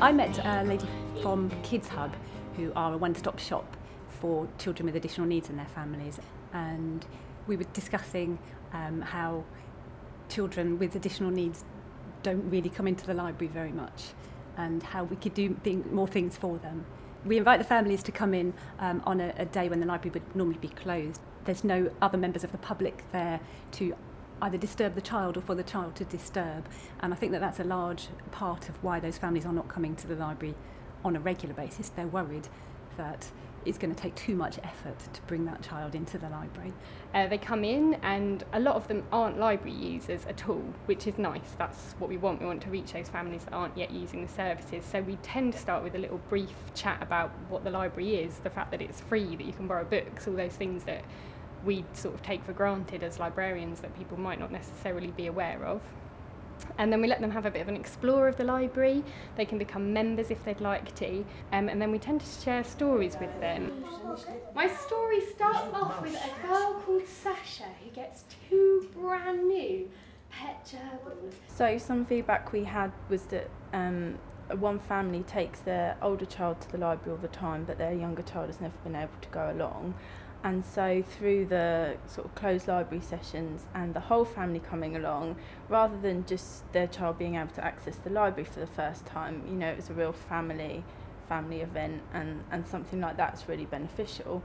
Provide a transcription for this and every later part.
I met a lady from KidsHub who are a one-stop shop for children with additional needs in their families, and we were discussing how children with additional needs don't really come into the library very much and how we could do more things for them. We invite the families to come in on a day when the library would normally be closed. There's no other members of the public there to either disturb the child or for the child to disturb, and I think that that's a large part of why those families are not coming to the library on a regular basis. They're worried that it's going to take too much effort to bring that child into the library. They come in and a lot of them aren't library users at all, which is nice. That's what we want. We want to reach those families that aren't yet using the services. So we tend to start with a little brief chat about what the library is, the fact that it's free, that you can borrow books, all those things that we sort of take for granted as librarians that people might not necessarily be aware of. And then we let them have a bit of an explore of the library. They can become members if they'd like to, and then we tend to share stories with them. My story starts off with a girl called Sasha who gets 2 brand new pet gerbils. So some feedback we had was that one family takes their older child to the library all the time, but their younger child has never been able to go along. And so through the sort of closed library sessions and the whole family coming along, rather than just their child being able to access the library for the first time, you know, it was a real family event, and something like that's really beneficial.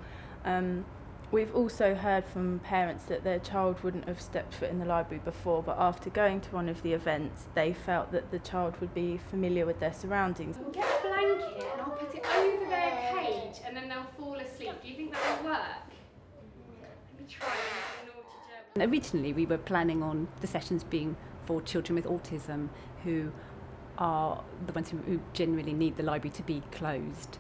We've also heard from parents that their child wouldn't have stepped foot in the library before, but after going to one of the events, they felt that the child would be familiar with their surroundings. We'll get a blanket and I'll put it over their cage and then they'll fall asleep. Do you think that will work? Let me try it. Originally we were planning on the sessions being for children with autism who are the ones who generally need the library to be closed.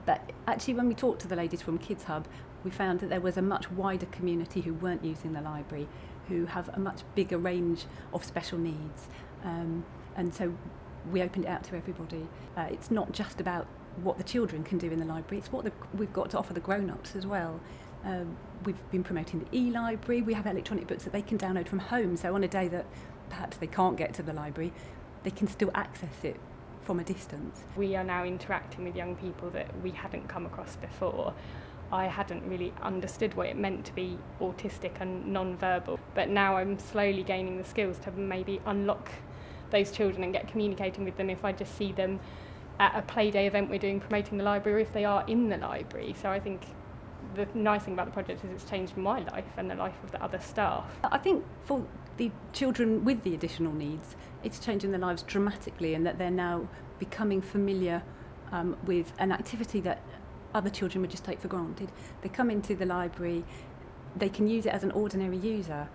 But actually when we talked to the ladies from KidsHub, we found that there was a much wider community who weren't using the library, who have a much bigger range of special needs. And so we opened it out to everybody. It's not just about what the children can do in the library, it's what we've got to offer the grown-ups as well. We've been promoting the e-library. We have electronic books that they can download from home, so on a day that perhaps they can't get to the library, they can still access it from a distance. We are now interacting with young people that we hadn't come across before. I hadn't really understood what it meant to be autistic and non-verbal, but now I'm slowly gaining the skills to maybe unlock those children and get communicating with them if I just see them at a play day event we're doing promoting the library, or if they are in the library. So I think the nice thing about the project is it's changed my life and the life of the other staff. I think for the children with the additional needs, it's changing their lives dramatically, and that they're now becoming familiar with an activity that other children would just take for granted. They come into the library, they can use it as an ordinary user,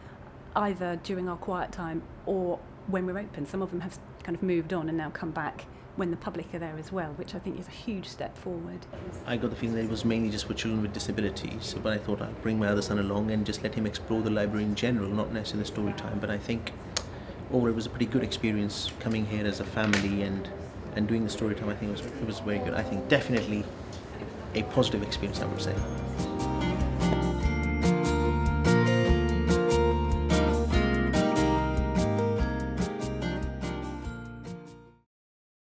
either during our quiet time or when we're open. Some of them have kind of moved on and now come back when the public are there as well, which I think is a huge step forward. I got the feeling that it was mainly just for children with disabilities, but I thought I'd bring my other son along and just let him explore the library in general, not necessarily the story time. But I think overall it was a pretty good experience coming here as a family and doing the story time. I think it was very good. I think definitely a positive experience, I would say.